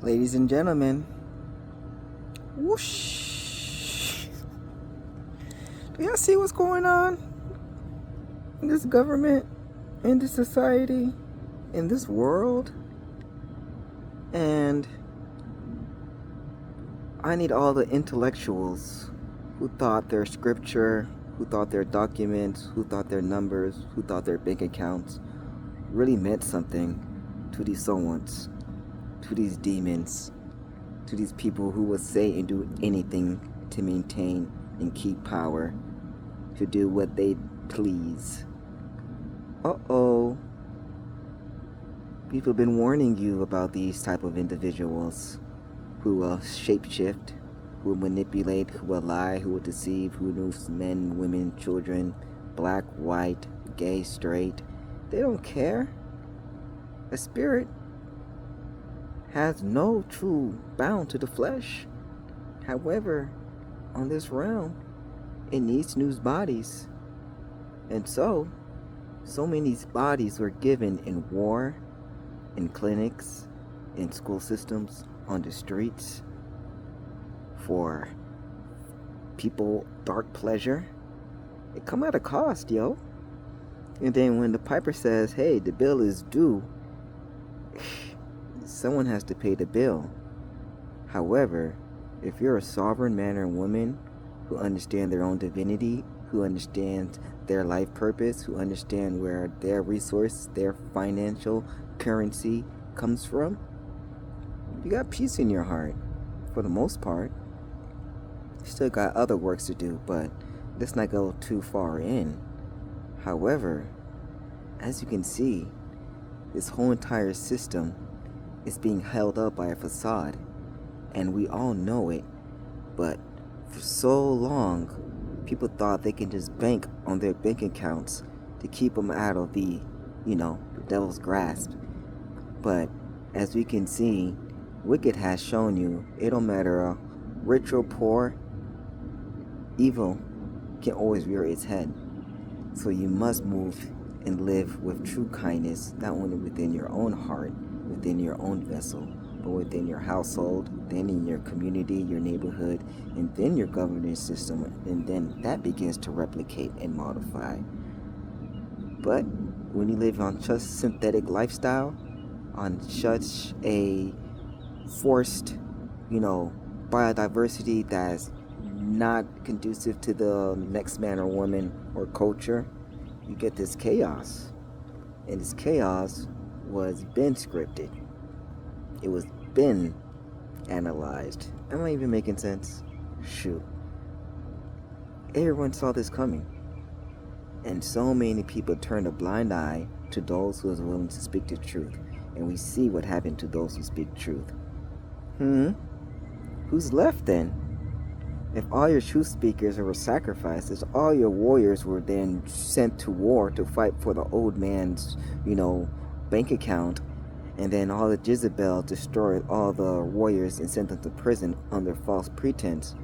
Ladies and gentlemen, whoosh. Do y'all see what's going on in this government, in this society, in this world? And I need all the intellectuals who thought their scripture, who thought their documents, who thought their numbers, who thought their bank accounts really meant something to these someones, to these demons, to these people who would say and do anything to maintain and keep power, to do what they please. Uh-oh. People have been warning you about these type of individuals who will shapeshift, who will manipulate, who will lie, who will deceive, who knows men, women, children, black, white, gay, straight. They don't care. A spirit has no true bound to the flesh. However, on this realm, it needs new bodies. And so many bodies were given in war, in clinics, in school systems, on the streets, for people, dark pleasure. It come at a cost, yo. And then when the piper says, hey, the bill is due, someone has to pay the bill. However, if you're a sovereign man or woman who understand their own divinity, who understand their life purpose, who understand where their resource, their financial currency comes from, you got peace in your heart, for the most part. You still got other works to do, but let's not go too far in. However, as you can see, this whole entire system is being held up by a facade, and we all know it. But for so long, people thought they can just bank on their bank accounts to keep them out of the devil's grasp. But as we can see, Wicked has shown you it don't matter rich or poor, evil can always rear its head. So you must move and live with true kindness, not only within your own heart, within your own vessel, but within your household, then in your community, your neighborhood, and then your governance system, and then that begins to replicate and modify. But when you live on such synthetic lifestyle, on such a forced, biodiversity that's not conducive to the next man or woman or culture, you get this chaos. And this chaos was been scripted. It was been analyzed. Am I even making sense? Shoot. Everyone saw this coming. And so many people turned a blind eye to those who was willing to speak the truth. And we see what happened to those who speak truth. Who's left then? If all your truth speakers were sacrifices, all your warriors were then sent to war to fight for the old man's, bank account, and then all the Jezebel destroyed all the warriors and sent them to prison under false pretense.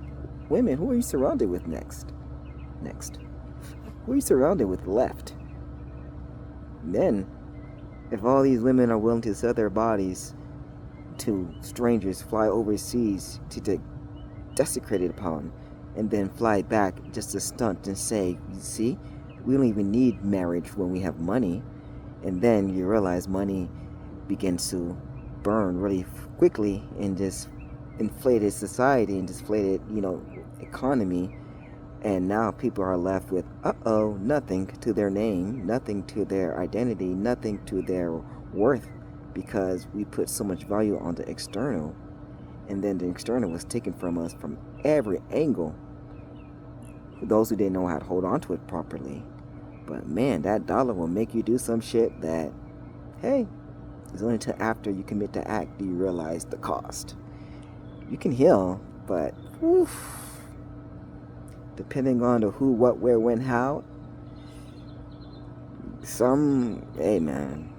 Women, who are you surrounded with next? Who are you surrounded with left? And then, if all these women are willing to sell their bodies to strangers, fly overseas to get desecrated upon, and then fly back just to stunt and say, you see, we don't even need marriage when we have money. And then you realize money begins to burn really quickly and just inflated society and deflated, economy. And now people are left with, nothing to their name, nothing to their identity, nothing to their worth, because we put so much value on the external. And then the external was taken from us from every angle. For those who didn't know how to hold on to it properly. But man, that dollar will make you do some shit that, hey, it's only until after you commit the act do you realize the cost. You can heal, but depending on the who, what, where, when, how, hey man,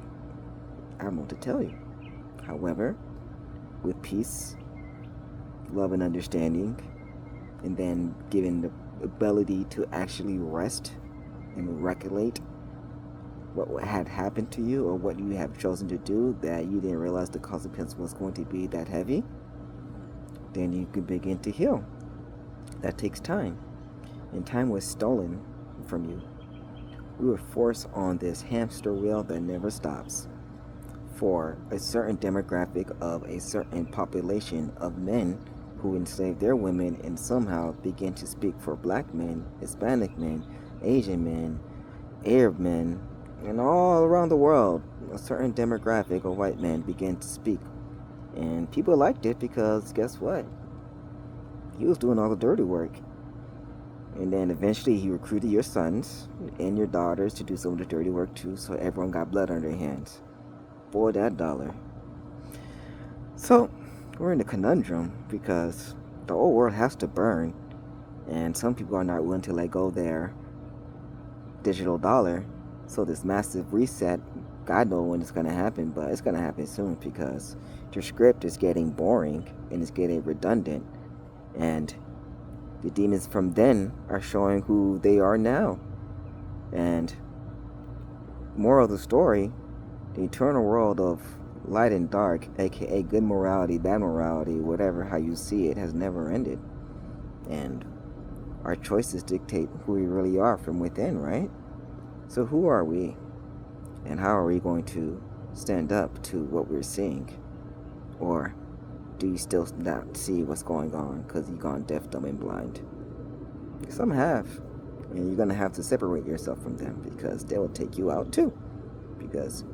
I don't know what to tell you. However, with peace, love and understanding, and then given the ability to actually rest and regulate, what had happened to you or what you have chosen to do that you didn't realize the consequence was going to be that heavy, then you can begin to heal. That takes time, and time was stolen from you. We were forced on this hamster wheel that never stops for a certain demographic of a certain population of men who enslaved their women and somehow began to speak for black men, Hispanic men, Asian men, Arab men, and all around the world. A certain demographic of white men began to speak. And people liked it because guess what? He was doing all the dirty work. And then eventually he recruited your sons and your daughters to do some of the dirty work too, so everyone got blood on their hands. Boy, that dollar. So, we're in a conundrum because the old world has to burn, and some people are not willing to let go their digital dollar. So this massive reset, God knows when it's going to happen, but it's going to happen soon because your script is getting boring and it's getting redundant, and the demons from then are showing who they are now. And moral of the story, the eternal world of light and dark, aka good morality, bad morality, whatever how you see it, has never ended. And our choices dictate who we really are from within, right? So who are we? And how are we going to stand up to what we're seeing? Or do you still not see what's going on because you've gone deaf, dumb, and blind? Some have. And you're going to have to separate yourself from them because they will take you out too. Because,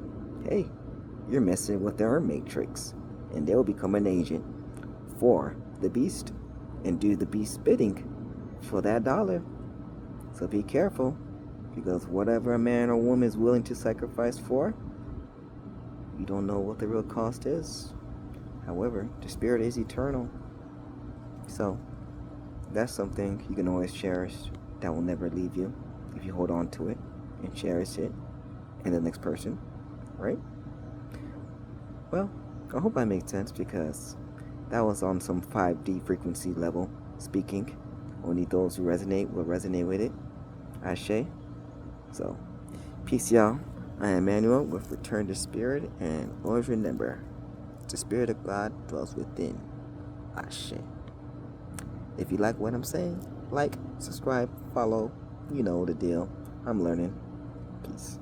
hey, you're messing with their matrix. And they'll become an agent for the beast and do the beast's bidding for that dollar. So be careful, because whatever a man or woman is willing to sacrifice for, you don't know what the real cost is. However, the spirit is eternal. So that's something you can always cherish that will never leave you if you hold on to it and cherish it and the next person, right? Well, I hope I made sense because that was on some 5D frequency level speaking. Only those who resonate will resonate with it. Ashe. So, peace, y'all. I am Emmanuel with Return to Spirit, and always remember, the Spirit of God dwells within. Ashe. If you like what I'm saying, like, subscribe, follow. You know the deal. I'm learning. Peace.